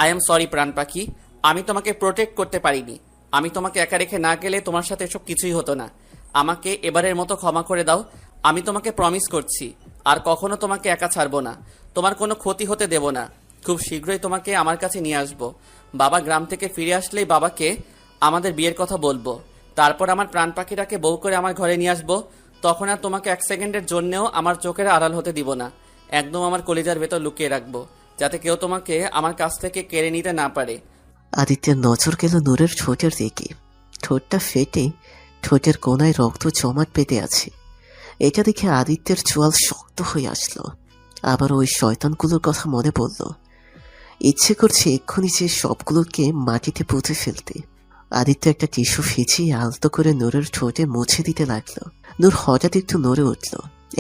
I am sorry প্রাণ পাখি, আমি তোমাকে প্রোটেক্ট করতে পারিনি। আমি তোমাকে একা রেখে না গেলে তোমার সাথে এসব কিছুই হতো না। আমাকে এবারের মতো ক্ষমা করে দাও। আমি তোমাকে প্রমিস করছি আর কখনো তোমাকে একা ছাড়বো না। তোমার কোনো ক্ষতি হতে দেব না। খুব শীঘ্রই তোমাকে আমার কাছে নিয়ে আসবো। বাবা গ্রাম থেকে ফিরে আসলেই বাবাকে আমাদের বিয়ের কথা বলবো। তারপর আমার প্রাণ পাখিটাকে বউ করে আমার ঘরে নিয়ে আসবো। তখন আর তোমাকে এক সেকেন্ডের জন্যেও আমার চোখের আড়াল হতে দিব না। একদম আমার কলিজার ভেতর লুকিয়ে রাখবো, যাতে কেউ তোমাকে আমার কাছ থেকে কেড়ে নিতে না পারে। আদিত্যের নজর গেল নূরের ঠোঁটের দিকে। ঠোঁটটা ফেটে ঠোঁটের কোনায় রক্ত জমাট পেতে আছে। এটা দেখে আদিত্যের চোয়াল শক্ত হয়ে আসলো। আবার ওই শয়তানগুলোর কথা মনে পড়ল। ইচ্ছে করছে এক্ষুনি যে সবগুলোকে মাটিতে পুঁতে ফেলতে। আদিত্য একটা টিস্যু ভিজিয়ে আলতো করে নূরের ঠোঁটে মুছে দিতে লাগলো। নূর হঠাৎ একটু নড়ে উঠল।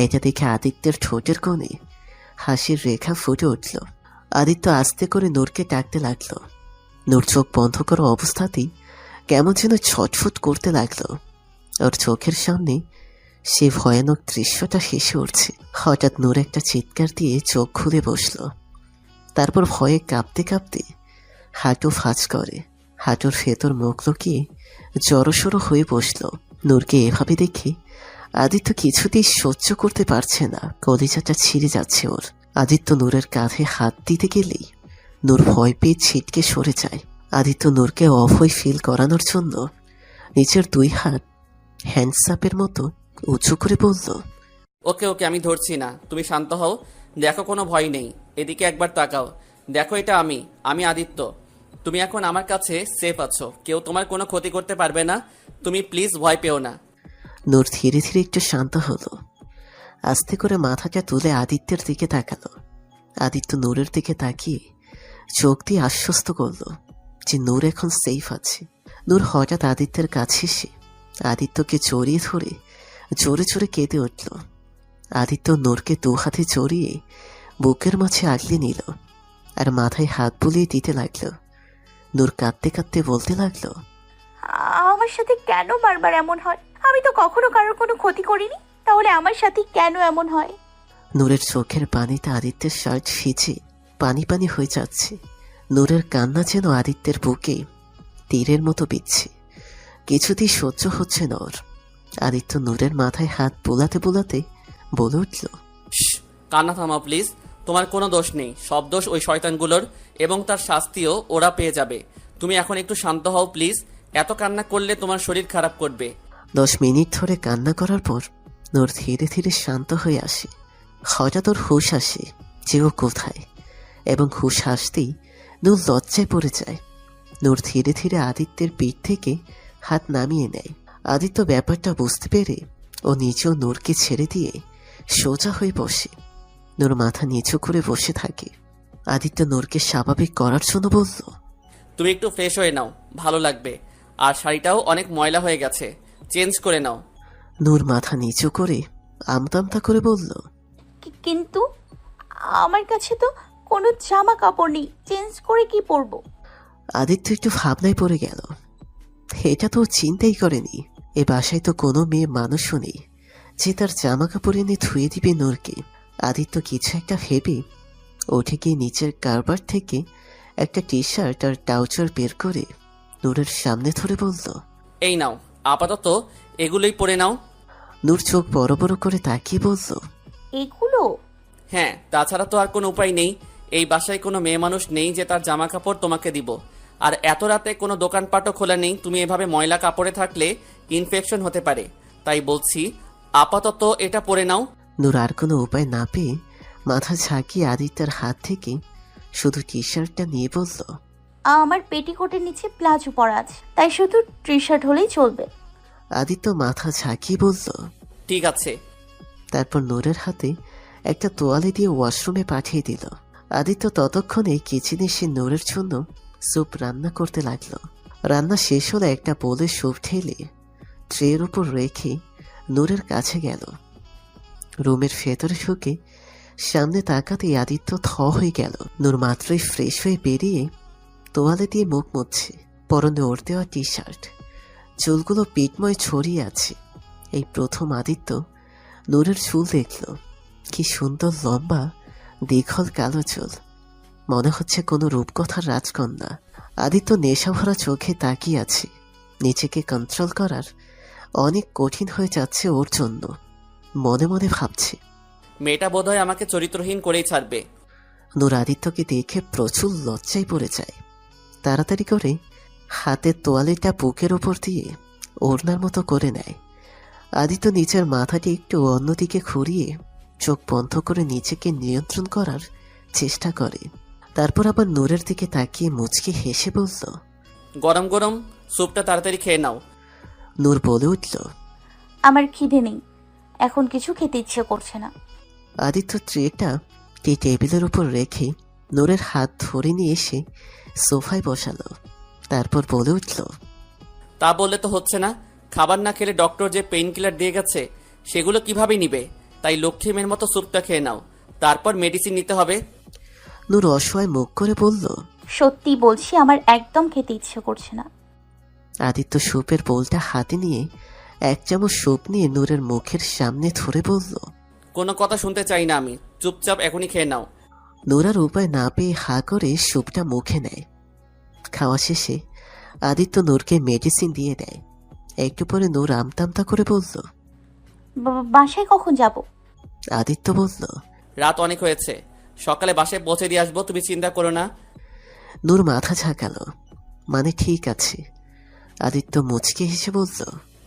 এটা দেখে আদিত্যের ঠোঁটের কোণে হাসির রেখা ফুটে উঠল। আদিত্য আস্তে করে নূরকে ডাকতে লাগলো। নূর চোখ বন্ধ করা অবস্থাতেই কেমন যেন ছটফট করতে লাগলো। ওর চোখের সামনে সে ভয়ানক দৃশ্যটা হেসে উঠছে। হঠাৎ নূর একটা চিৎকার দিয়ে চোখ খুলে বসল। তারপর ভয়ে কাঁপতে কাঁপতে হাঁটু ফাঁজ করে হাঁটুর ভেতর মুখ লুকিয়ে জড়সড়ো হয়ে বসল। নূরকে এভাবে দেখে আদিত্য কিছুতেই সহ্য করতে পারছে না। কলিজাটা ছিঁড়ে যাচ্ছে ওর। আদিত্য নূরের কাঁধে হাত দিতে গেলেই নূর ভয় পেয়ে ছিটকে সরে যায়। আদিত্য নূরকে অভয় ফিল করানোর জন্য নিজের দুই হাত হ্যান্ডসাপের মতো উঁচু করে বলল, ওকে ওকে, আমি ধরছি না, তুমি শান্ত হও। দেখো, কোনো ভয় নেই। এদিকে একবার তাকাও। দেখো, এটা আমি আদিত্য। তুমি এখন আমার কাছে সেফ আছো। কেউ তোমার কোনো ক্ষতি করতে পারবে না। তুমি প্লিজ ভয় পেও না। নূর ধীরে ধীরে একটু শান্ত হলো। আস্তে করে মাথাটা তুলে আদিত্যের দিকে তাকালো। আদিত্য নূরের দিকে তাকিয়ে চোখ দিয়ে আশ্বস্ত করলো যে নূর এখন সেফ আছে। নূর হঠাৎ আদিত্যের কাছে এসে আদিত্যকে জড়িয়ে ধরে জোরে জোরে কেঁদে উঠল। আদিত্য নূরকে দু হাতে জড়িয়ে বুকের মাঝে আগলে নিল আর মাথায় হাত বুলিয়ে দিতে লাগলো। নূর কাঁদতে কাঁদতে বলতে লাগলো, আমার সাথে কেন বারবার এমন হয়? আমি তো কখনো কারোর কোনো ক্ষতি করিনি, তাহলে আমার সাথে কেন এমন হয়? নূরের চোখের পানিতে আদিত্যের শার্ট ভিজে পানি পানি হয়ে যাচ্ছে। নূরের কান্না যেন আদিত্যের বুকে তীরের মতো বিচ্ছে। কিছুতেই সহ্য হচ্ছে না ওর। আদিত্য নূরের মাথায় হাত বোলাতে বোলাতে বলে উঠল, শশ, কান্না থামাও প্লিজ। তোমার কোনো দোষ নেই, সব দোষ ওই শয়তানগুলোর, এবং তার শাস্তিও ওরা পেয়ে যাবে। তুমি এখন একটু শান্ত হও প্লিজ। এত কান্না করলে তোমার শরীর খারাপ করবে। 10 মিনিট ধরে কান্না করার পর নূর ধীরে ধীরে শান্ত হয়ে আসে। হঠাৎ ওর হুঁশ আসে যে ও কোথায়, এবং হুঁশ আসতেই নূর লজ্জায় পড়ে যায়। নূর ধীরে ধীরে আদিত্যের পিঠ থেকে হাত নামিয়ে নেয়। আদিত্য ব্যাপারটা বুঝতে পেরে ও নিজেও নূরকে ছেড়ে দিয়ে সোজা হয়ে বসে। নূর মাথা নিচু করে বসে থাকে। আদিত্য নূরকে স্বাভাবিক করার জন্য বলল, তুমি একটু ফ্রেশ হয়ে নাও, ভালো লাগবে। আর শাড়িটাও অনেক ময়লা হয়ে গেছে, চেঞ্জ করে নাও। নূর মাথা নিচু করে আমতা আমতা করে বলল, কিন্তু আমার কাছে তো কোনো জামা কাপড় নেই, চেঞ্জ করে কি পরবো? আদিত্য একটু ভাবনায় পড়ে গেল। এটা তো ও চিন্তাই করেনি। এ বাসায় তো কোনো মেয়ে মানুষও নেই যে তার জামা কাপড় এনে ধুয়ে দিবে নূরকে। আদিত্য কিছু একটা ভেবে উঠে গিয়ে নিচের কারবার থেকে একটা টি শার্ট আর ট্রাউজার বের করে নূরের সামনে ধরে বলল, এই নাও, আপাতত এগুলোই পরে নাও। নূর চোখ বড় বড় করে তাকিয়ে বলল, এগুলো? হ্যাঁ, তাছাড়া তো আর কোনো উপায় নেই। এই বাসায় কোনো মেয়ে মানুষ নেই যে তার জামা কাপড় তোমাকে দিব। আর এত রাতে কোনো দোকানপাটও খোলা নেই। তুমি এভাবে ময়লা কাপড়ে থাকলে ইনফেকশন হতে পারে। তাই বলছি, আপাতত এটা পরে নাও। নূর আর কোনো উপায় না পেয়ে মাথা ঝাঁকিয়ে আদিত্যের হাত থেকে শুধু টি শার্টটা নিয়ে বলল, আমার পেটিকোটের নিচে প্লাজো পরা আছে, তাই শুধু টি শার্ট হলেই চলবে। আদিত্য মাথা ঝাঁকিয়ে বলল, ঠিক আছে। তারপর নূরের হাতে একটা তোয়ালে দিয়ে ওয়াশরুমে পাঠিয়ে দিল। আদিত্য ততক্ষণে কিচেনে এসে নূরের জন্য স্যুপ রান্না করতে লাগলো। রান্না শেষ হলে একটা বোলে স্যুপ ঢেলে ট্রের উপর রেখে নূরের কাছে গেল। রুমের ভেতরে ঢুকে সামনে তাকাতেই আদিত্য থ হয়ে গেল। নূর মাত্রই ফ্রেশ হয়ে বেরিয়ে তোয়ালে দিয়ে মুখ মুছছে। পরনে ওর দেওয়া টি শার্ট, চুলগুলো পিঠময় ছড়িয়ে আছে। এই প্রথম আদিত্য নূরের চুল দেখল। কি সুন্দর লম্বা দীঘল কালো চুল। মনে হচ্ছে কোনো রূপকথার রাজকন্যা। আদিত্য নেশাভরা চোখে তাকিয়ে আছে। নিজেকে কন্ট্রোল করার অনেক কঠিন হয়ে যাচ্ছে ওর জন্য। মনে মনে ভাবছে, মেয়েটা বোধহয় আমাকে চরিত্রহীন করেই ছাড়বে। নূর আদিত্যকে দেখে প্রচুর লজ্জায় পড়ে যায়। তাড়াতাড়ি করে হাতের তোয়ালেটা বুকের ওপর দিয়ে ওড়নার মতো করে নেয়। আদিত্য নিচের মাথাটি একটু অন্যদিকে ঘুরিয়ে চোখ বন্ধ করে নিজেকে নিয়ন্ত্রণ করার চেষ্টা করে। তারপর আবার নূরের দিকে তাকিয়ে মুচকি হেসে বলল, গরম গরম স্যুপটা তাড়াতাড়ি খেয়ে নাও। নূর বলে উঠল, আমার খিদে নেই, এখন কিছু খেতে ইচ্ছে করছে না। আদিত্য ট্রেটা টেবিলের উপর রেখে নূরের হাত ধরে নিয়ে এসে সোফায় বসালো। তারপর বলে উঠল, তা বললে তো হচ্ছে না। খাবার না খেলে ডক্টর যে পেইন কিলার দিয়ে গেছে সেগুলো কিভাবে নিবে? তাই লক্ষ্মী মেয়ের মতো স্যুপটা খেয়ে নাও, তারপর মেডিসিন নিতে হবে। নূর অসহায় মুখ করে বলল, সত্যি বলছি, আমার একদম খেতে ইচ্ছে করছে না। আদিত্য স্যুপের বোলটা হাতে নিয়ে এক চামচ স্যুপ নিয়ে নূরের মুখের সামনে ধরে বলল, কোনো কথা শুনতে চাই না আমি, চুপচাপ এখনই খেয়ে নাও। নূর আর উপায় না পেয়ে হা করে স্যুপটা মুখে নেয়। খাওয়া শেষে আদিত্য নূরকে মেডিসিন দিয়ে দেয়। একটু পরে নূর আমতামতা করে বলল, বাসায় কখন যাব? আদিত্য বলল, রাত অনেক হয়েছে, সকালে বাসায় পৌঁছে দিয়ে আসবো, তুমি চিন্তা করো না। নূর মাথা ঝাঁকালো, মানে ঠিক আছে। আদিত্য মুচকে হেসে বলল,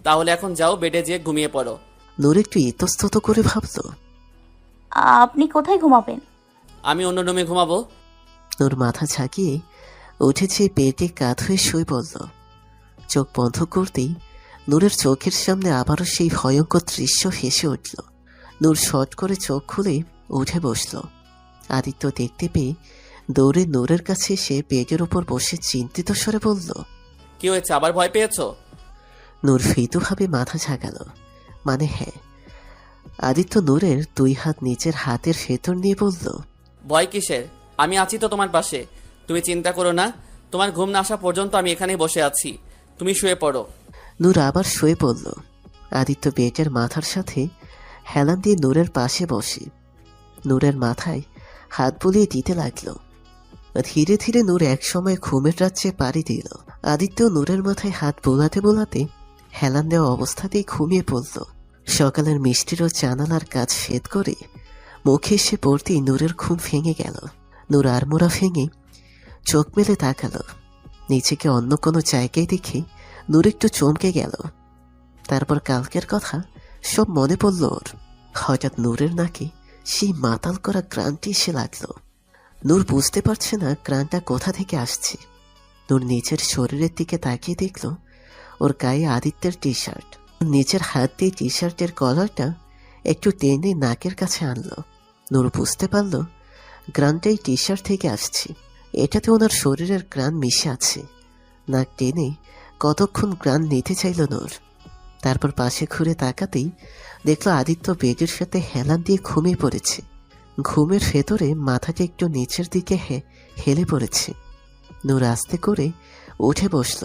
তাহলে এখন যাও, বেডে যেয়ে ঘুমিয়ে পড়ো। নূর একটু ইতস্তত করে ভাবল, আপনি কোথায় ঘুমাবেন? আমি অন্য রুমে ঘুমাবো। নূর মাথা ঝাঁকিয়ে উঠেছে, পেটে কাত হয়ে শুয়ে পড়ল। চোখ বন্ধ করতেই নূরের চোখের সামনে আবারও সেই ভয়ঙ্কর দৃশ্য হেসে উঠল। নূর শট করে চোখ খুলে উঠে বসল। আদিত্য দেখতে পেয়ে দৌড়ে নূরের কাছে এসে বেডের ওপর বসে চিন্তিত স্বরে বলল, কি হয়েছে, আবার ভয় পেয়েছো? নূর ভীতুভাবে মাথা ঝাঁকালো, মানে হ্যাঁ। আদিত্য নূরের দুই হাত নিচের হাতের ভেতর নিয়ে বলল, ভয় কিসের? আমি আছি তো তোমার পাশে, তুমি চিন্তা করো না। তোমার ঘুম না আসা পর্যন্ত আমি এখানেই বসে আছি, তুমি শুয়ে পড়ো। নূর আবার শুয়ে পড়ল। আদিত্য বেডের মাথার সাথে হেলান দিয়ে নূরের পাশে বসে নূরের মাথায় হাত বুলিয়ে দিতে লাগলো। ধীরে ধীরে নূর একসময় ঘুমের রাজ্যে পাড়ি দিল। আদিত্য নূরের মাথায় হাত বোলাতে বোলাতে হেলান দেওয়া অবস্থাতেই ঘুমিয়ে পড়ল। সকালের মিষ্টির ও জানালার কাজ ফেদ করে মুখে এসে পড়তেই নূরের ঘুম ভেঙে গেল। নূর আড়মোড়া ভেঙে চোখ মেলে তাকালো। নিজেকে অন্য কোনো জায়গায় দেখে নূর একটু চমকে গেল। তারপর কালকের কথা সব মনে পড়ল ওর। হঠাৎ নূরের নাকে সেই মাতাল করা গ্রানটি এসে লাগলো। নূর বুঝতে পারছে না গ্রানটা কোথা থেকে আসছে। নূর নিজের শরীরের দিকে তাকিয়ে দেখল ওর গায়ে আদিত্যের টি শার্ট। নিজের হাত দিয়ে টি শার্টের কলারটা একটু টেনে নাকের কাছে আনলো। নূর বুঝতে পারল গ্রানটাই টি শার্ট থেকে আসছে। এটাতে ওনার শরীরের গ্রান মিশে আছে। নাক টেনে কতক্ষণ গ্রান নিতে চাইল নূর। তারপর পাশে ঘুরে তাকাতেই দেখল আদিত্য বেডের সাথে হেলান দিয়ে ঘুমিয়ে পড়েছে। ঘুমের ভেতরে মাথাটা একটু নিচের দিকে হেলে পড়েছে। নূর আস্তে করে উঠে বসল।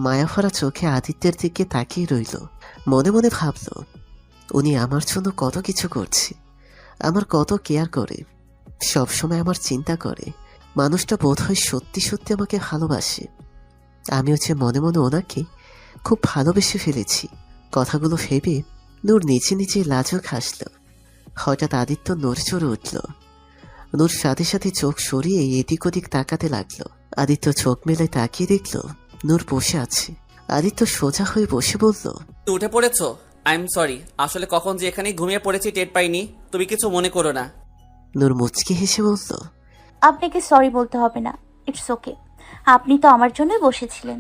মায়াভরা চোখে আদিত্যের দিকে তাকিয়ে রইল। মনে মনে ভাবল, উনি আমার জন্য কত কিছু করছে, আমার কত কেয়ার করে, সবসময় আমার চিন্তা করে। মানুষটা বোধহয় সত্যি সত্যি আমাকে ভালোবাসে। আমিও যে মনে মনে ওনাকে খুব ভালোবেসে ফেলেছি। কথাগুলো ভেবে নূর নিচে নিচে লাজুক হাসল। হঠাৎ আদিত্য নড়ে চড়ে উঠল। নূর সাথে সাথে চোখ সরিয়ে এদিক ওদিক তাকাতে লাগলো। আদিত্য চোখ মেলে তাকিয়ে দেখল নূর বসে আছে। আদিত্য সোজা হয়ে বসে বলল, তুমি উঠে পড়েছো? আই এম সরি, আসলে কখন যে এখানে ঘুমিয়ে পড়েছি টের পাইনি, তুমি কিছু মনে করো না। নূর মুচকি হেসে বলল, আপনাকে সরি বলতে হবে না, ইটস ওকে, আপনি তো আমার জন্যই বসেছিলেন।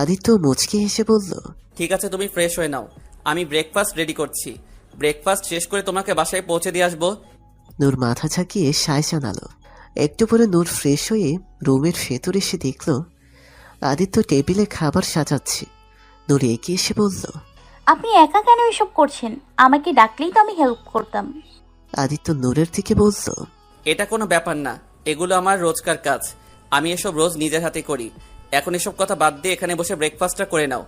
আদিত্য মুচকি হেসে বলল, ঠিক আছে, তুমি ফ্রেশ হয়ে নাও, আমি ব্রেকফাস্ট রেডি করছি। ব্রেকফাস্ট শেষ করে তোমাকে বাসায় পৌঁছে দিয়ে আসবো। নূর মাথা ঝাঁকিয়ে সায় জানালো। একটু পরে নূর ফ্রেশ হয়ে রুমের ভেতর এসে দেখল আদিত্য টেবিলে খাবার সাজাচ্ছে। নূর এগিয়ে এসে বলল, আপনি একা কেন এসব করছেন? আমাকে ডাকলেই তো আমি হেল্প করতাম। আদিত্য নূরের দিকে বলল, এটা কোনো ব্যাপার না, এগুলো আমার রোজকার কাজ, আমি এসব রোজ নিজের হাতে করি। এখন এসব কথা বাদ দিয়ে এখানে বসে ব্রেকফাস্টটা করে নাও।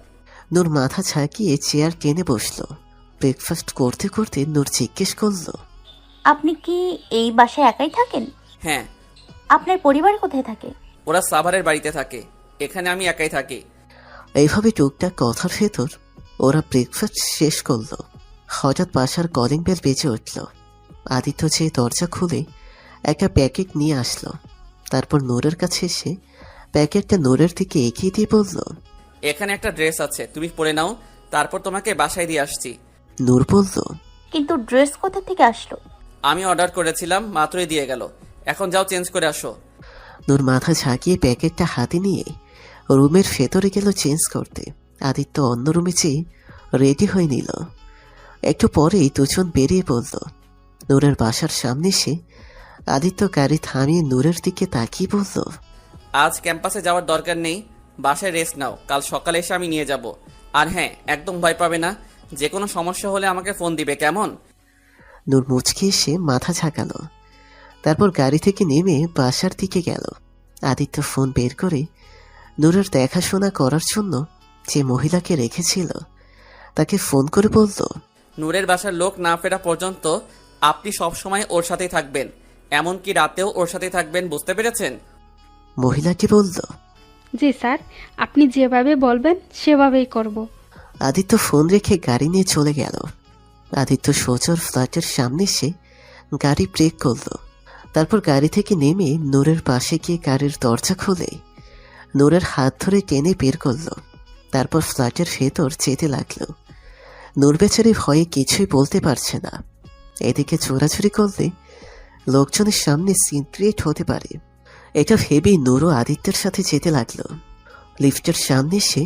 নূর মাথা ঝাঁকিয়ে চেয়ার টেনে বসল। ব্রেকফাস্ট করতে করতে নূর জিজ্ঞেস করল, আপনি কি এই বাসায় একাই থাকেন? হ্যাঁ, আপনার পরিবার কোথায় থাকে? ওরা সাভারের বাড়িতে থাকে, এখানে আমি একাই থাকি। এইভাবে টুকটাক কথার ভেতর ওরা ব্রেকফাস্ট শেষ করলো। হঠাৎ বাসার কলিং বেল বেজে উঠল। আদিত্য যে দরজা খুলে একটা প্যাকেট নিয়ে আসলো। তারপর নূরের কাছে এসে প্যাকেটটা নূরের দিকে এগিয়ে দিয়ে বলল, এখানে একটা ড্রেস আছে, তুমি পরে নাও, তারপর তোমাকে বাসায় দিয়ে আসছি। নূর বলল, কিন্তু ড্রেস কোথা থেকে আসলো? আমি অর্ডার করেছিলাম, মাত্রই দিয়ে গেল। এখন যাও, চেঞ্জ করে আসো। নূর মাথা ঝাঁকিয়ে প্যাকেটটা হাতে নিয়ে রুমের ভেতরে গেল চেঞ্জ করতে। আদিত্য অন্য রুমে যেয়ে রেডি হয়ে নিল। একটু পরেই দুজন বেরিয়ে পড়ল। নূরের বাসার সামনে এসে আদিত্য গাড়ি থামিয়ে নূরের দিকে তাকিয়ে বলল, আজ ক্যাম্পাসে যাওয়ার দরকার নেই, বাসায় রেস্ট নাও, কাল সকালে এসে আমি নিয়ে যাব। আর হ্যাঁ, একদম ভয় পাবে না, যে কোনো সমস্যা হলে আমাকে ফোন দিবে, কেমন? নূর মুচকি এসে মাথা ঝাঁকালো। তারপর গাড়ি থেকে নেমে বাসার দিকে গেল। আদিত্য ফোন বের করে নূরের দেখাশোনা করার জন্য যে মহিলাকে রেখেছিল তাকে ফোন করে বলল, নূরের বাসার লোক না ফেরা পর্যন্ত আপনি সব সময় ওর সাথেই থাকবেন, এমনকি রাতেও ওর সাথেই থাকবেন, বুঝতে পেরেছেন? মহিলাটি বলল, জি স্যার, আপনি যেভাবে বলবেন সেভাবেই করব। আদিত্য ফোন রেখে গাড়ি নিয়ে চলে গেল। আদিত্য সোজর ফ্ল্যাটের সামনে এসে গাড়ি ব্রেক করল। তারপর গাড়ি থেকে নেমে নূরের পাশে গিয়ে গাড়ির দরজা খুলে নূরের হাত ধরে টেনে বের করল। তারপর ফ্ল্যাটের ভেতর যেতে লাগলো। নূর বেচারি ভয়ে কিছুই বলতে পারছে না। এদিকে চোরাচুরি করলে লোকজনের সামনে সিন ক্রিয়েট হতে পারে, এটা ভেবেই নূরও আদিত্যের সাথে যেতে লাগলো। লিফটের সামনে এসে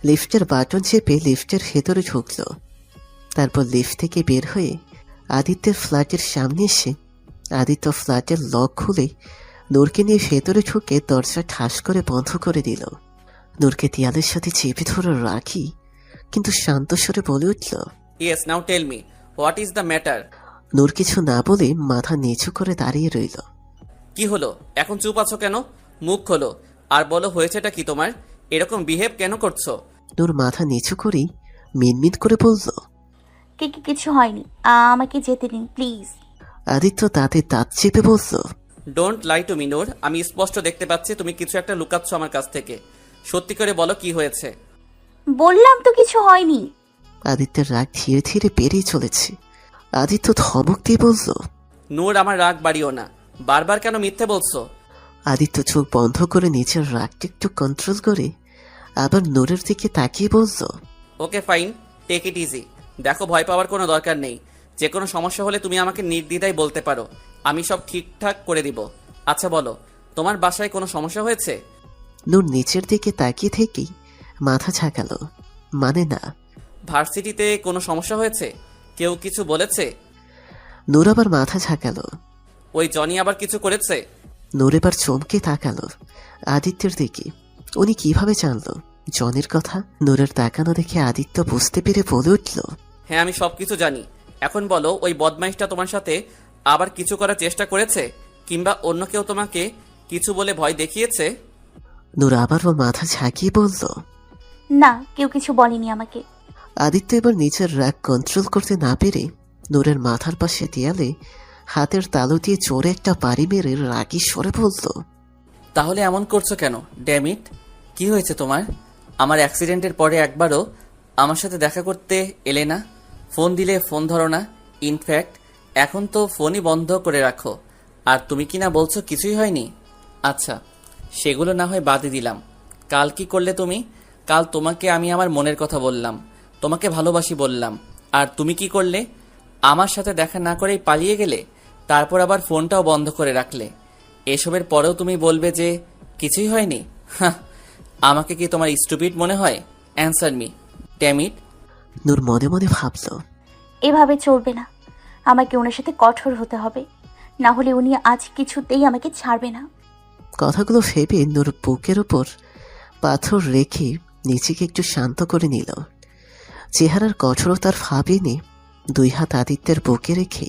লিফটের বাটন চেপে লিফটের ভেতরে ঢুকলো। তারপর লিফট থেকে বের হয়ে আদিত্যের ফ্ল্যাটের সামনে এসে আদিত্য ফ্ল্যাটের লক খুলে নূরকে নিয়ে ভেতরে ঢুকে দরজা ঠাস করে বন্ধ করে দিল। নূরকে দেয়ালের সাথে চেপে ধরে রাখি, কিন্তু শান্ত স্বরে বলে উঠল, yes, now tell me, what is the matter? Noor কিছু না বলে মাথা নিচু করে দাঁড়িয়ে রইল। কি হলো, এখন চুপ আছো কেন? মুখ খোলো আর বলো, হয়েছেটা কি তোমার? এরকম বিহেভ কেন করছো? নূর মাথা নিচু করেই মিনমিন করে বলল, কিছু হয়নি, আমাকে যেতে দিন প্লিজ। আদিত্য দাঁতে দাঁত চেপে বলল, ডোন্ট লাই টু মি নূর, আমি স্পষ্ট দেখতে পাচ্ছি তুমি কিছু একটা লুকাচ্ছ আমার কাছ থেকে। সত্যি করে বলো, কি হয়েছে? বললাম তো কিছু হয়নি। আদিত্যের রাগ ধীরে ধীরে বেড়েই চলেছে। আদিত্য ধমক দিয়ে বলল, নূর, আমার রাগ বাড়িও না, বারবার কেন মিথ্যে বলছো? আদিত্য চোখ বন্ধ করে নিজের রাগটা একটু কন্ট্রোল করে আবার নূরের দিকে তাকিয়ে বলল, okay fine, take it easy. দেখো, ভয় পাওয়ার কোনো দরকার নেই, যে কোনো সমস্যা হলে তুমি আমাকে নির্দ্বিধায় বলতে পারো, আমি সব ঠিকঠাক করে দিব। আচ্ছা বলো, তোমার বাসায় কোনো সমস্যা হয়েছে? নূর নিচের দিকে তাকিয়ে থেকেই মাথা ঝাঁকালো, মানে না। ভার্সিটিতে কোনো সমস্যা হয়েছে? কেউ কিছু বলেছে? নূর আবার মাথা ঝাঁকালো। ওই জনি আবার কিছু করেছে? নূর এবার চমকে তাকালো আদিত্যের দিকে। উনি কিভাবে জানলো জনের কথা? নূরের তাকানো দেখে আদিত্য বুঝতে পেরে বলে উঠল, হ্যাঁ, আমি সবকিছু জানি। এখন বলো, ওই বদমাইশটা তোমার সাথে আবার কিছু করার চেষ্টা করেছে, কিংবা অন্য কেউ তোমাকে কিছু বলে ভয় দেখিয়েছে? নূর আবারও মাথা ঝাঁকিয়ে বলল, না, কেউ কিছু বলেনি আমাকে। আদিত্য এবার নিজের রাগ কন্ট্রোল করতে না পেরে নূরের মাথার পাশে দেয়ালে হাতের তালু দিয়ে জোরে একটা বাড়ি মেরে রাগী স্বরে বলল, তাহলে এমন করছো কেন? ড্যামিট, কি হয়েছে তোমার? আমার অ্যাক্সিডেন্টের পরে একবারও আমার সাথে দেখা করতে এলে না, ফোন দিলে ফোন ধরো না, ইনফ্যাক্ট এখন তো ফোনই বন্ধ করে রাখো। আর তুমি কি না বলছো কিছুই হয়নি? আচ্ছা, সেগুলো না হয় বাদই দিলাম। কাল কি করলে তুমি? কাল তোমাকে আমি আমার মনের কথা বললাম, তোমাকে ভালোবাসি বললাম, আর তুমি কি করলে? আমার সাথে দেখা না করেই পালিয়ে গেলে, তারপর আবার ফোনটাও বন্ধ করে রাখলে। এসবের পরেও তুমি বলবে যে কিছুই হয়নি? হাহ, আমাকে কি তোমার স্টুপিড মনে হয়? Answer me, damn it. Noor মনে মনে ভাবল, এভাবে চলবে না, আমাকে ওনার সাথে কঠোর হতে হবে, না হলে উনি আজ কিছুতেই আমাকে ছাড়বে না। কথাগুলো ভেবে নূর বুকের ওপর পাথর রেখে নিজেকে একটু শান্ত করে নিল। চেহারার কঠোরতার ভাব এনে দুই হাত আদিত্যের বুকে রেখে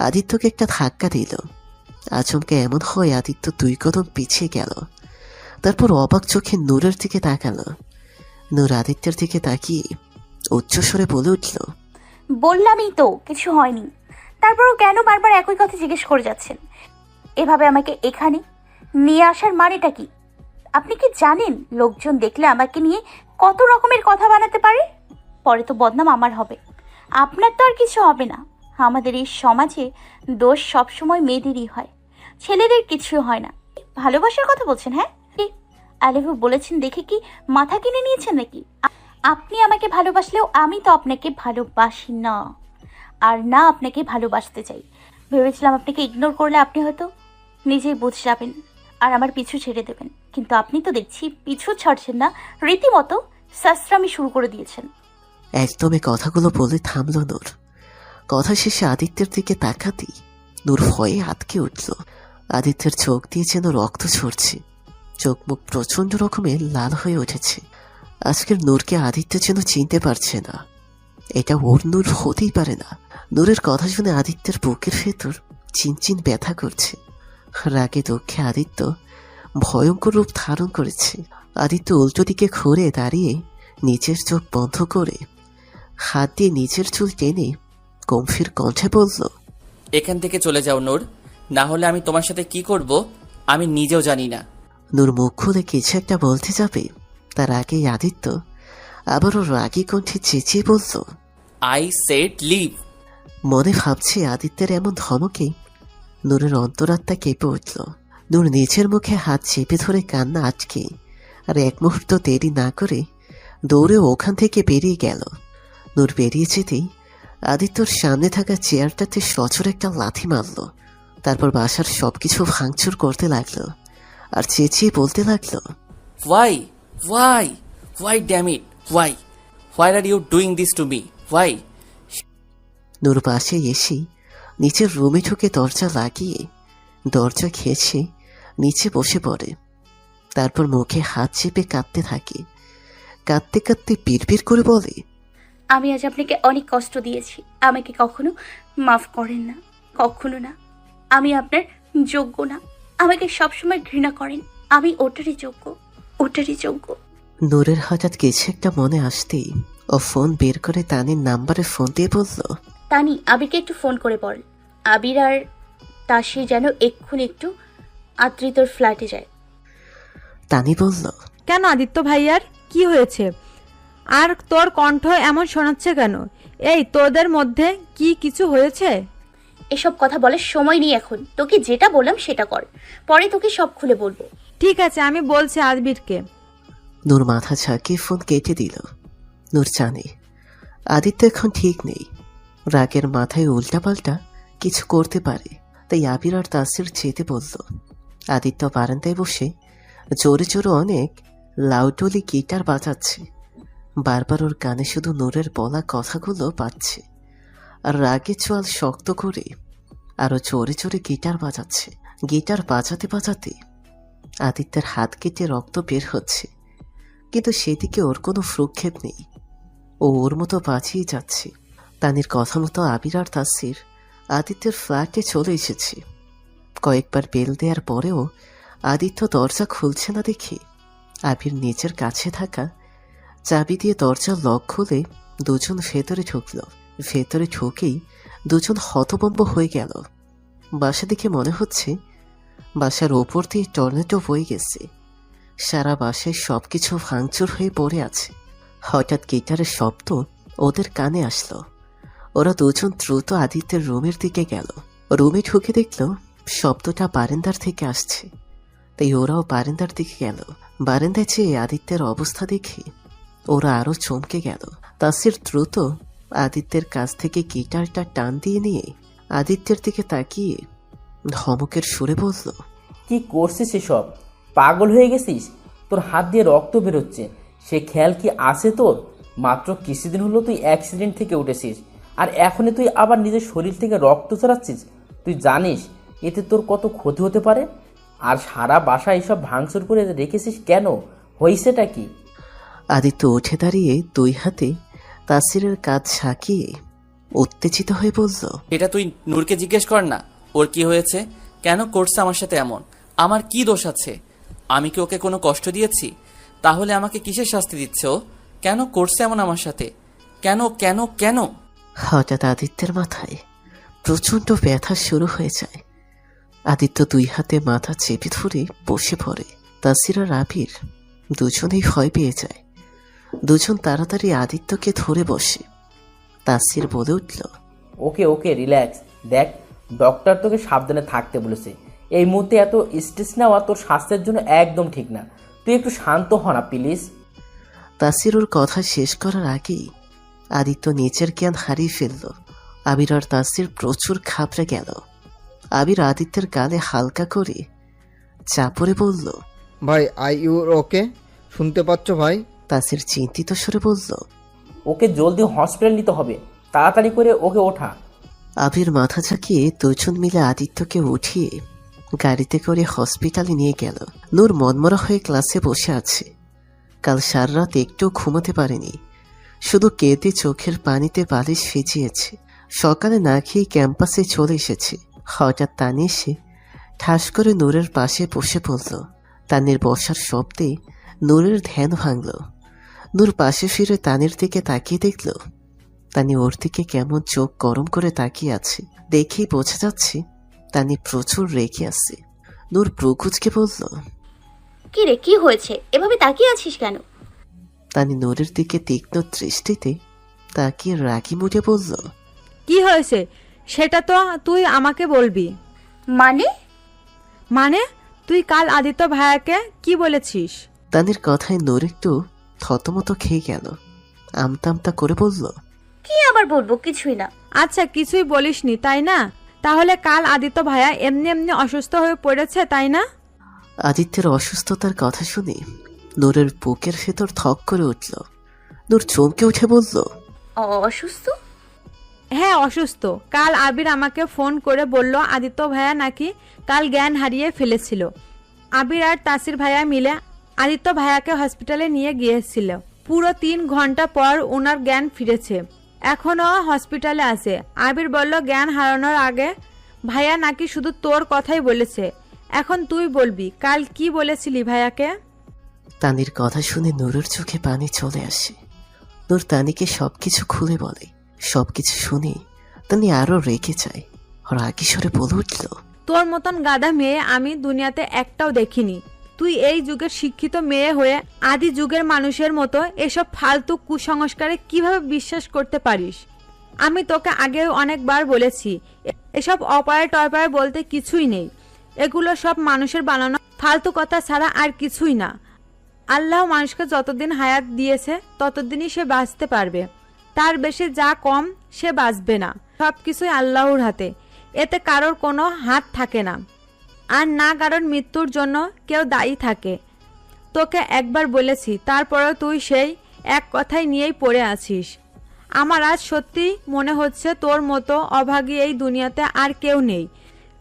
আদিত্যকে একটা ধাক্কা দিল। আচমকে এমন হয় আদিত্য 2 কদম পিছিয়ে গেল। তারপর অবাক চোখে নূরের দিকে তাকালো। নূর আদিত্যের দিকে তাকিয়ে উচ্চস্বরে বলে উঠল, বললামই তো কিছু হয়নি, তারপরও কেন বারবার একই কথা জিজ্ঞেস করে যাচ্ছেন? এভাবে আমাকে এখানে নিয়ে আসার মানেটা কি? আপনি কি জানেন লোকজন দেখলে আমাকে নিয়ে কত রকমের কথা বানাতে পারে? পরে তো বদনাম আমার হবে, আপনার তো আর কিছু হবে না। আমাদের এই সমাজে দোষ সবসময় মেয়েদেরই হয়, ছেলেদের কিছু হয় না। ভালোবাসার কথা বলছেন? হ্যাঁ, আই লাভ ইউ বলেছেন দেখে কি মাথা কিনে নিয়েছেন নাকি? আপনি আমাকে ভালোবাসলেও আমি তো আপনাকে ভালোবাসি না, আর না আপনাকে ভালোবাসতে চাই। ভেবেছিলাম আপনাকে ইগনোর করলে আপনি হয়তো নিজেই বুঝে যাবেন আর আমার পিছু ছেড়ে দেবেন, কিন্তু আপনি তো দেখছি পিছু ছাড়ছেন না, রীতিমতো শাস্ত্রামি শুরু করে দিয়েছেন। একদমই কথাগুলো বলে থামল নূর। কথা শেষে আদিত্যের দিকে তাকাতেই নূর ভয়ে আটকে উঠল। আদিত্যের চোখ দিয়ে যেন রক্ত ঝরছে, চোখ মুখ প্রচন্ড রকমের লাল হয়ে উঠেছে। আজকের নূরকে আদিত্য যেন চিনতে পারছে না। এটা ওর নূর হতেই পারে না। নূরের কথা শুনে আদিত্যের বুকের ভেতর চিনচিন ব্যথা করছে। রাগে দুঃখে আদিত্য ভয়ঙ্কর রূপ ধারণ করেছে। আদিত্য উল্টো দিকে ঘুরে দাঁড়িয়ে নিচের চোখ বন্ধ করে হাত দিয়ে নিচের চুল টেনে গম্ভীর কণ্ঠে বলল, এখান থেকে চলে যাও নূর, না হলে আমি তোমার সাথে কি করব আমি নিজেও জানি না। নূর মুখ খুলে কিছু একটা বলতে যাবে, তার আগেই আদিত্য আবারও রাগী কণ্ঠে চেঁচিয়ে বলল, আই সেড লিভ। মনে ভাবছে আদিত্যের এমন ধমকে নূরের অন্তরাত্মা কেঁপে উঠল। নূর নিজের মুখে হাত চেপে ধরে কান্না আটকে আর এক মুহূর্ত দেরি না করে দৌড়ে ওখান থেকে বেরিয়ে গেল। নূর বেরিয়ে যেতেই আদিত্যর সামনে থাকা চেয়ারটাতে সচর একটা লাথি মারল। তারপর বাসার সবকিছু ভাঙচুর করতে লাগলো আর চেঁচিয়ে বলতে লাগলো, why why why damn it, why why are you doing this to me, why. Noor পাশে এসে নিচের রুমে ঢুকে দরজা লাগিয়ে দরজা খেয়েছে নিচে বসে পড়ে। তারপর মুখে হাত চেপে কাঁদতে থাকে। কাঁদতে কাঁদতে বিড়বিড় করে বলে, আমি আজ আপনাকে অনেক কষ্ট দিয়েছি, আমাকে কখনো মাফ করেন না, কখনো না। আমি আপনার যোগ্য না, আমাকে সবসময় ঘৃণা করেন, আমি ওটারই যোগ্য, ওটারই যোগ্য। নূরের হঠাৎ কিছু একটা মনে আসতেই ও ফোন বের করে তানির নাম্বারে ফোন দিয়ে বলল, তানি, আবিরকে একটু ফোন করে বল আবির আর তাসি যেন এক্ষুনি একটু আদ্রিতর ফ্ল্যাটে যায়। তানি বলল, কেন আদিত্য ভাইয়ার কি হয়েছে? আর তোর কণ্ঠ এমন শোনাচ্ছে কেন? এই তোদের মধ্যে কি কিছু হয়েছে? এসব কথা বলার সময় নেই এখন, তোকে যেটা বললাম সেটা কর, পরে তোকে সব খুলে বলবো। ঠিক আছে, আমি বলছি আবিরকে। নূর মাথা ঝাঁকিয়ে ফোন কেটে দিল। নূর জানে আদিত্য এখন ঠিক নেই, রাগের মাথায় উল্টাপাল্টা কিছু করতে পারে। তাই আবির আর তাসির যেতে বলল। আদিত্য বারান্দায় বসে জোরে জোরে অনেক লাউডলি গিটার বাজাচ্ছে। বারবার ওর কানে শুধু নূরের বলা কথাগুলো পাচ্ছে আর রাগে চোয়াল শক্ত করে আরো জোরে জোরে গিটার বাজাচ্ছে। গিটার বাজাতে বাজাতে আদিত্যের হাত কেটে রক্ত বের হচ্ছে, কিন্তু সেদিকে ওর কোনো ভ্রুক্ষেপ নেই। ও ওর মতো বাঁচিয়ে যাচ্ছে। তানির কথা মতো আবির আর তাসির আদিত্যের ফ্ল্যাটে চলে এসেছে। কয়েকবার বেল দেওয়ার পরেও আদিত্য দরজা খুলছে না দেখে আবির নিজের কাছে থাকা চাবি দিয়ে দরজা লক খুলে দুজন ভেতরে ঢুকল। ভেতরে ঢুকেই দুজন হতভম্ব হয়ে গেল। বাসা দেখে মনে হচ্ছে বাসার ওপর দিয়ে টর্নেডো বয়ে গেছে। সারা বাসায় সবকিছু ভাঙচুর হয়ে পড়ে আছে। হঠাৎ গিটারের শব্দ ওদের কানে আসলো। ওরা দুজন দ্রুত আদিত্যের রুমের দিকে গেল। রুমে ঢুকে দেখল শব্দটা বারান্দার থেকে আসছে, তাই ওরাও বারান্দার দিকে গেল। বারান্দায় চেয়ে আদিত্যের অবস্থা দেখে ওরা আরো চমকে গেল। তাসির দ্রুত আদিত্যের কাছ থেকে গিটারটা টান দিয়ে নিয়ে আদিত্যের দিকে তাকিয়ে ধমকের সুরে বলল, কি করছিস এসব? পাগল হয়ে গেছিস? তোর হাত দিয়ে রক্ত বেরোচ্ছে, সে খেয়াল কি আছে তোর? মাত্র কিছুদিন হলো তুই অ্যাক্সিডেন্ট থেকে উঠেছিস, আর এখনই তুই আবার নিজের শরীর থেকে রক্ত ছড়াচ্ছিস। তুই জানিস এতে তোর কত ক্ষতি হতে পারে? আর সারা বাসা এসব ভাঙচুর করে রেখেছিস কেন? হয়েছেটা কি? আদিত্য উঠে দাঁড়িয়ে দুই হাতে তাসিরের কাঁধ ঝাঁকিয়ে উত্তেজিত হয়ে বলল, এটা তুই নূরকে জিজ্ঞেস কর না, ওর কি হয়েছে, কেন করছে আমার সাথে এমন। আমার কি দোষ আছে? আমি কি ওকে কোনো কষ্ট দিয়েছি? তাহলে আমাকে কিসের শাস্তি দিচ্ছে ও? কেন করছে এমন আমার সাথে? কেন কেন কেন? হঠাৎ আদিত্যের মাথায় প্রচণ্ড ব্যথা শুরু হয়ে যায়। আদিত্য 2 হাতে মাথা চেপে ধরে বসে পড়ে। তাসির আর আবির দুজনেই ভয় পেয়ে যায়। দুজন তাড়াতাড়ি আদিত্যকে ধরে বসে। তাসির বলে উঠল, ওকে ওকে রিল্যাক্স। দেখ, ডক্টর তোকে সাবধানে থাকতে বলেছে। এই মুহূর্তে এত স্ট্রেস নেওয়া তোর স্বাস্থ্যের জন্য একদম ঠিক না। তুই একটু শান্ত হ না প্লিজ। তাসির ওর কথা শেষ করার আগেই আদিত্য নিজের জ্ঞান হারিয়ে ফেলল। আবির আর তাসির প্রচুর ঘাবড়ে গেল। আবির আদিত্যের গালে হালকা করে চাপড়ে বলল, ভাই আই ইউর ওকে? শুনতে পাচ্ছ ভাই? তাসির চিন্তিত স্বরে বলল, ওকে জলদি হসপিটাল নিতে হবে, তাড়াতাড়ি করে ওকে ওঠা। আবির মাথা ঝাঁকিয়ে দুজন মিলে আদিত্যকে উঠিয়ে গাড়িতে করে হসপিটালে নিয়ে গেল। নূর মনমরা হয়ে ক্লাসে বসে আছে। কাল সারা রাত একটু ঘুমাতে পারেনি, শুধু কেঁদে চোখের পানিতে বালিশ ভিজিয়েছে। সকালে না খেয়ে ক্যাম্পাসে চলে এসেছে। হঠাৎ তানি এসে ঠাস করে নূরের পাশে বসে পড়ল। তানির বসার শব্দে নূরের ধ্যান ভাঙল। নূর পাশে ফিরে তানির দিকে তাকিয়ে দেখল তানি ওর দিকে কেমন চোখ গরম করে তাকিয়ে আছে। দেখেই বোঝা যাচ্ছে তানি প্রচুর রেগে আছে। নূর প্রকুচকে বলল, কি রে, কি হয়েছে? এভাবে তাকিয়ে আছিস কেন? তানি নূরের দিকে তীক্ষ্ণ দৃষ্টিতে তাকিয়ে রাগি মুখে বলল, কি হয়েছে সেটা তো তুই আমাকে বলবি। মানে? মানে তুই কাল আদিত্য ভাইয়াকে কি বলেছিস? তানির কথায় নূর একটু থতমত খেয়ে গেল। আমতা করে বলল, কি আবার বলবো? কিছুই না। আচ্ছা, কিছুই বলিসনি তাই না? তাহলে কাল আদিত্য ভাইয়া এমনি এমনি অসুস্থ হয়ে পড়েছে তাই না? আদিত্যের অসুস্থতার কথা শুনে নূরের বুকের ভেতর থক করে উঠল। নূর চমকে উঠে বলল, অসুস্থ? হ্যাঁ অসুস্থ। কাল আবির আমাকে ফোন করে বলল আদিত্য ভাইয়া নাকি কাল জ্ঞান হারিয়ে ফেলেছিল। আবির আর তাসির ভাইয়া মিলে আদিত্য ভাইয়াকে হসপিটালে নিয়ে গিয়েছিল। পুরো 3 ঘন্টা পর ওনার জ্ঞান ফিরেছে, এখনো হসপিটালে আছে। আবির বলল জ্ঞান হারানোর আগে ভাইয়া নাকি শুধু তোর কথাই বলেছে। এখন তুই বলবি কাল কি বলেছিলি ভাইয়াকে? তানির কথা শুনে নূরের চোখে পানি চলে আসে। নূর তানিকে সবকিছু খুলে বলে। সবকিছু শুনে তানি আরো রেগে যায়। রাগী স্বরে বলে উঠল, তোর মতন গাধা মেয়ে আমি দুনিয়াতে একটাও দেখিনি। তুই এই যুগের শিক্ষিত মেয়ে হয়ে আদি যুগের মানুষের মতো এসব ফালতু কুসংস্কারে কিভাবে বিশ্বাস করতে পারিস? আমি তোকে আগেও অনেকবার বলেছি এসব অপায় টপায় বলতে কিছুই নেই। এগুলো সব মানুষের বানানো ফালতু কথা ছাড়া আর কিছুই না। আল্লাহ মানুষকে যতদিন হায়াত দিয়েছে ততদিনই সে বাঁচতে পারবে, তার বেশি যা কম সে বাঁচবে না। সব কিছুই আল্লাহর হাতে, এতে কারোর কোনো হাত থাকে না, আর না কারোর মৃত্যুর জন্য কেউ দায়ী থাকে। তোকে একবার বলেছি, তারপরেও তুই সেই এক কথাই নিয়েই পড়ে আছিস। আমার আজ সত্যি মনে হচ্ছে তোর মতো অভাগী এই দুনিয়াতে আর কেউ নেই।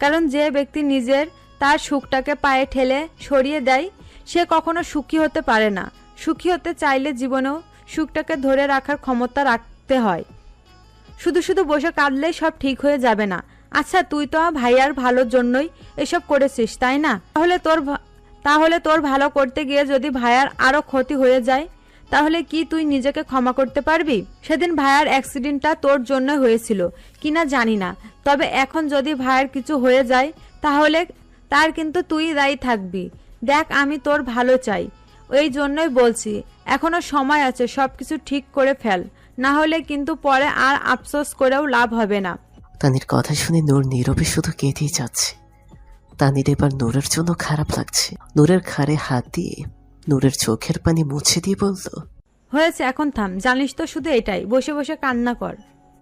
কারণ যে ব্যক্তি নিজের তার সুখটাকে পায়ে ঠেলে সরিয়ে দেয় সে কখনো সুখী হতে পারে না। সুখী হতে চাইলে জীবনেও সুখটাকে ধরে রাখার ক্ষমতা রাখতে হয়। শুধু শুধু বসে কাঁদলেই সব ঠিক হয়ে যাবে না। আচ্ছা, তুই তো ভাইয়ার ভালোর জন্যই এসব করেছিস তাই না? তাহলে তোর ভালো করতে গিয়ে যদি ভাইয়ার আরো ক্ষতি হয়ে যায় তাহলে কি তুই নিজেকে ক্ষমা করতে পারবি? সেদিন ভাইয়ার অ্যাক্সিডেন্টটা তোর জন্য হয়েছিল কিনা জানি না, তবে এখন যদি ভাইয়ার কিছু হয়ে যায় তাহলে তার কিন্তু তুই দায়ী থাকবি। দেখ, আমি তোর ভালো চাই, ওই জন্যই বলছি এখনো সময় আছে, সবকিছু ঠিক করে ফেল, না হলে কিন্তু পরে আর আফসোস করেও লাভ হবে না। তানির কথা শুনে নূর নীরবে শুধু কেঁদেই যাচ্ছে। তানির এবার নূরের জন্য খারাপ লাগছে। নূরের ঘাড়ে হাত দিয়ে নূরের চোখের পানি মুছে দিয়ে বলল, হয়েছে, এখন থাম। জানিস তো শুধু এটাই, বসে বসে কান্না কর।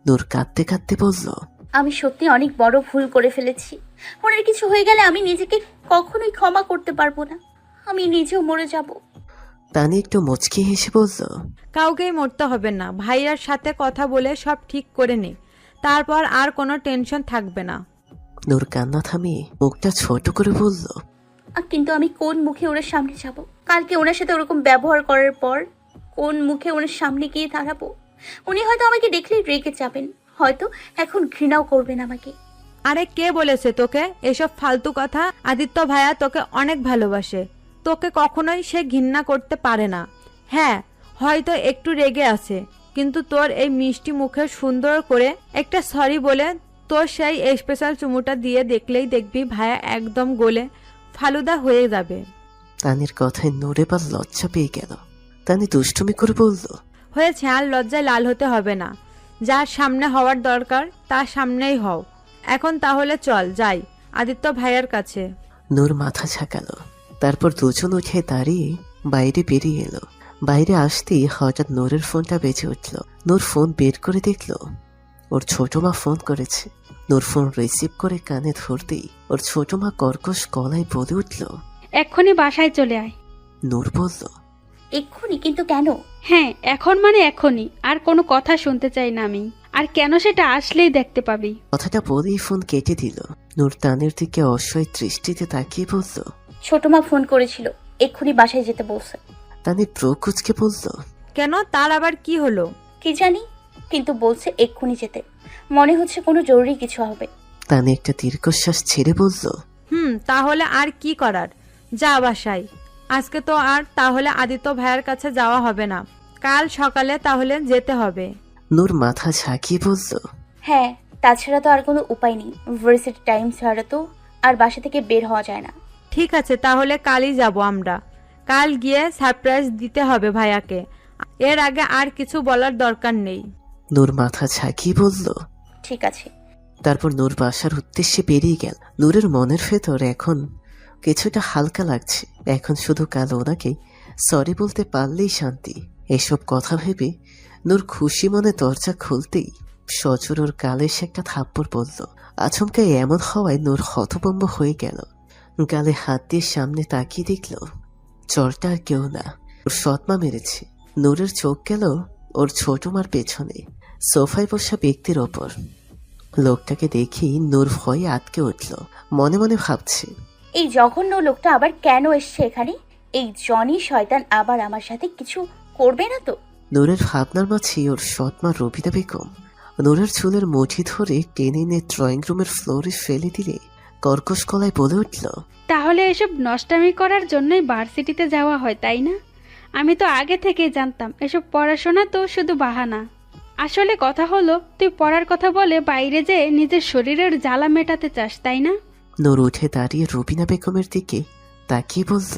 নূর কাঁদতে কাঁদতে বলল, আমি সত্যি অনেক বড় ভুল করে ফেলেছি। ওনার কিছু হয়ে গেলে আমি নিজেকে কখনোই ক্ষমা করতে পারবো না। আমি নিজেও মরে যাব। তানি একটু মুচকি হেসে বলল, কাউকেই মরতে হবে না। ভাইয়ার সাথে কথা বলে সব ঠিক করে নে, তারপর আর কোনো টেনশন থাকবে না। নূর কান্না থামিয়ে মুখটা ছোট করে বলল, কিন্তু আমি কোন মুখে ওনার সামনে যাব? কালকে ওনার সাথে ওরকম ব্যবহার করার পর কোন মুখে ওনার সামনে গিয়ে দাঁড়াবো? উনি হয়তো আমাকে দেখলেই রেগে যাবেন, হয়তো এখন ঘৃণাও করবেন আমাকে। আরে কে বলেছে তোকে এসব ফালতু কথা? আদিত্য ভাইয়া তোকে অনেক ভালোবাসে, তোকে কখনোই সে ঘৃণা করতে পারে না। হ্যাঁ, হয়তো একটু রেগে আছে, কিন্তু তোর এই মিষ্টি মুখে সুন্দর করে একটা সরি বলে তো সেই স্পেশাল চুমুটা দিয়ে দেখলেই দেখবি ভাইয়া একদম গলে ফালুদা হয়ে যাবে। তানির কথায় নূর এবার লজ্জা পেয়ে গেল। তানি দুষ্টুমি করে বলল, হয়েছে, আর লজ্জায় লাল হতে হবে না। যার সামনে হওয়ার দরকার তার সামনেই হও। এখন তাহলে চল যাই আদিত্য ভাইয়ার কাছে। নূর মাথা ঝাঁকাল। তারপর দুজন উঠে দাঁড়িয়ে বাইরে বেরিয়ে এলো। বাইরে আসতেই হঠাৎ নূরের ফোনটা বেজে উঠল। নূর ফোন বের করে দেখল ওর ছোট মা ফোন করেছে। নূর ফোন রিসিভ করে কানে ধরতেই ওর ছোট মা কর্কশ গলায় বলে উঠল, এক্ষুনি বাসায় চলে আয়। নূর বলল, এক্ষুনি? কিন্তু কেন? হ্যাঁ, এখন মানে এখনই, আর কোনো কথা শুনতে চাই না আমি। আর কেন সেটা আসলেই দেখতে পাবি। কথাটা বলেই ফোন কেটে দিল। নূর তানের দিকে অসহায় দৃষ্টিতে তাকিয়ে বলল, ছোট মা ফোন করেছিল, এক্ষুনি বাসায় যেতে বলছে। তানি প্রো কুচকে বলল, কেন, তার আবার কি হলো? কি জানি, কিন্তু বলছে এক্ষুনি যেতে। মনে হচ্ছে কোনো জরুরি কিছু হবে। তানি একটা দীর্ঘশ্বাস ছেড়ে বলল, তাহলে আর কি করার, যা বাসায়। আজকে তো আর তাহলে আদিত্য ভাইয়ার কাছে যাওয়া হবে না, কাল সকালে তাহলে যেতে হবে। নূর মাথা ঝাঁকিয়ে বলল, হ্যাঁ, তাছাড়া তো আর কোনো উপায় নেই। ভার্সিটি টাইম ছাড়া তো আর বাসা থেকে বের হওয়া যায় না। ঠিক আছে, তাহলে কালই যাব আমরা। কাল গিয়ে সারপ্রাইজ দিতে হবে ভাইয়াকে, এর আগে আর কিছু বলার দরকার নেই। নূর মাথা ঝাঁকিয়ে বলল, ঠিক আছে। তারপর নূর বাসার উদ্দেশ্যে বেরিয়ে গেল। নূরের মনের ভেতর এখন কিছুটা হালকা লাগছে। এখন শুধু কাল ওনাকে সরি বলতে পারলেই শান্তি। এসব কথা ভেবে নূর খুশি মনে দরজা খুলতেই সজোর ওর গালে সে একটা থাপ্পড় পড়ল। আচমকা এমন হওয়ায় নূর হতভম্ব হয়ে গেল। গালে হাত দিয়ে সামনে তাকিয়ে দেখল চরটা আর কেউ না, ওর সৎমা মেরেছে। নূরের চোখ গেল ওর ছোট মার পেছনে সোফায় বসা ব্যক্তির ওপর। লোকটাকে দেখেই নূর ভয়ে আটকে উঠল। মনে মনে ভাবছে, এই জঘন্য লোকটা আবার কেন এসছে এখানে? এই জনি শয়তান আবার আমার সাথে কিছু করবে না তো? নূরের ভাবনার মাঝে ওর সৎমা রবিনা বেগম নূরের চুলের মুঠি ধরে টেনে এনে ড্রয়িং রুমের ফ্লোরে ফেলে দিলে কর্কশ গলায় বলে উঠল, তাহলে এসব নষ্টামি করার জন্যই ভার্সিটিতে যাওয়া হয়, তাই না? আমি তো আগে থেকেই জানতাম এসব পড়াশোনা তো শুধু বাহানা। আসলে কথা হলো, তুই পড়ার কথা বলে বাইরে যেয়ে নিজের শরীরের জ্বালা মেটাতে চাস, তাই না? নূর উঠে দাঁড়িয়ে রবিনা বেগমের দিকে তাকিয়ে বলল,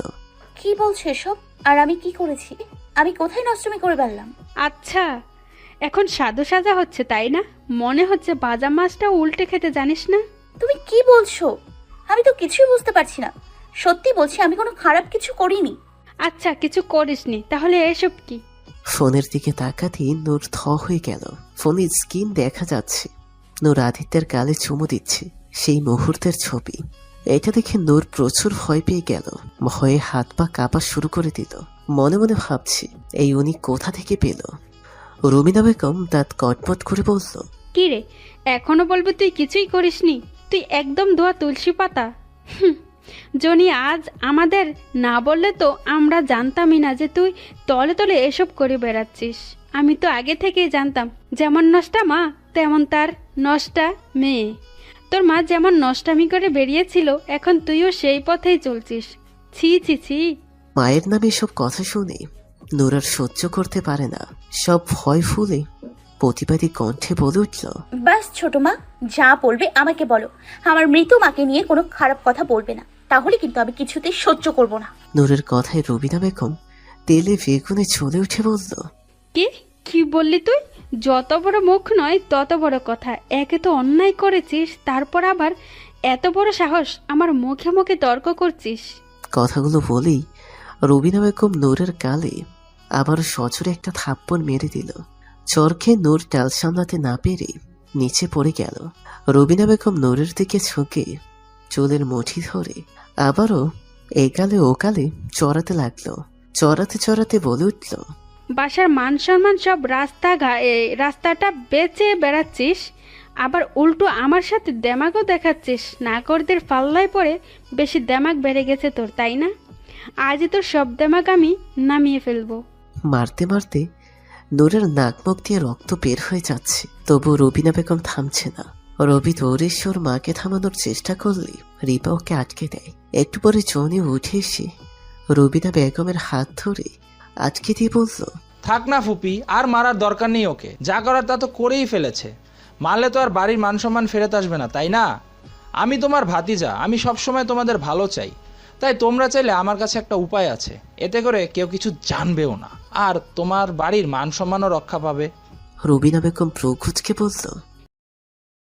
কি বলছো এসব? আর আমি কি করেছি? আমি কোথায় নষ্টমি করে ফেললাম? আচ্ছা, এখন সাধু সাজা হচ্ছে, তাই না? মনে হচ্ছে বাজা মাছটা উল্টে খেতে জানিস না। তুমি কি বলছো? আমি তো কিছুই বুঝতে পারছি না। সত্যি বলছি, আমি কোনো খারাপ কিছু করিনি। আচ্ছা, কিছু করিসনি, তাহলে এসব কি? ফোনের দিকে তাকাতেই নূর থ হয়ে গেল। ফোনের স্ক্রিন দেখা যাচ্ছে নূর আদিত্যের গালে চুমু দিচ্ছে, সেই মুহূর্তের ছবি। এটা দেখে নূর প্রচুর ভয় পেয়ে গেল। ভয়ে হাত পা কাঁপা শুরু করে দিল। মনে মনে ভাবছি, এই উনি কোথা থেকে পেল? রুমিনা বেগম দাঁত কটমট করে বলল, কি রে, এখনো বলবি তুই কিছুই করিসনি? তুই একদম ধোয়া তুলসী পাতা। জনি, আজ আমাদের না বললে তো আমরা জানতামই না যে তুই তলে তলে এসব করে বেড়াচ্ছিস। আমি তো আগে থেকেই জানতাম, যেমন নষ্টা মা তেমন তার নষ্টা মেয়ে। তোর মা যেমন নষ্টামি করে বেরিয়েছিল, এখন তুইও সেই পথেই চলছিস। ছি ছি ছি। মায়ের নামে এসব কথা শুনে নূর আর সহ্য করতে পারে না। সব ভয় ফুলে প্রতিবাদী কণ্ঠে বলে উঠল, বাস ছোট মা, যা বলবে আমাকে বলো। আমার মৃত মাকে নিয়ে কোনো খারাপ কথা বলবে না, তাহলে কিন্তু আমি কিছুতেই সহ্য করব না। নূরের কথায় রবিনা বেগম তেলে বেগুনে চলে উঠে বলল, কি বললি তুই? যত বড় মুখ নয় তত বড় কথা। একে তো অন্যায় করেছিস, তারপর আবার এত বড় সাহস আমার মুখে মুখে তর্ক করছিস। কথাগুলো বলেই রবিনা বেগম নূরের গালে আবার সজোরে একটা থাপ্পড় মেরে দিল। চরখে নূর টাল সামলাতে না পেরে নিচে পড়ে গেল। রবিনা বেগম নূরের দিকে ঝুঁকে চুলের মুঠি ধরে আবারও এগালে ওকালে চড়াতে লাগলো। চড়াতে চড়াতে বলে উঠল, বাসার মান সম্মান সব রাস্তাটা বেঁচে বেড়াচ্ছিস, আবার উল্টো আমার সাথে দেমাগও দেখাচ্ছিস। নাগরদের পাল্লায় পড়ে বেশি দেমাগ বেড়ে গেছে তোর, তাই না? আজই তোর সব দেমাগ আমি নামিয়ে ফেলবো। মারতে মারতে নূরের নাক মুখ দিয়ে রক্ত বের হয়ে যাচ্ছে। তবু রবিনা বেগম থামছে না। রবি দৌড়ে এসে ওর মাকে থামানোর চেষ্টা করলে রিপা ওকে আটকে দেয়। একটু পরে জনি উঠে এসে রবিনা বেগমের হাত ধরে আটকে দিয়ে বলল, থাক না ফুপি, আর মারার দরকার নেই ওকে, যা করার তা তো করেই ফেলেছে। মারলে তো আর বাড়ির মান সম্মান ফেরত আসবে না, তাই না? আমি তোমার ভাতিজা, আমি সবসময় তোমাদের ভালো চাই। তাই তোমরা চাইলে আমার কাছে একটা উপায় আছে, এতে করে কেউ কিছু জানবেও না, আর তোমার বাড়ির মান সম্মানও রক্ষা পাবে। রুবিনা বেগম প্রকুচকে বলল,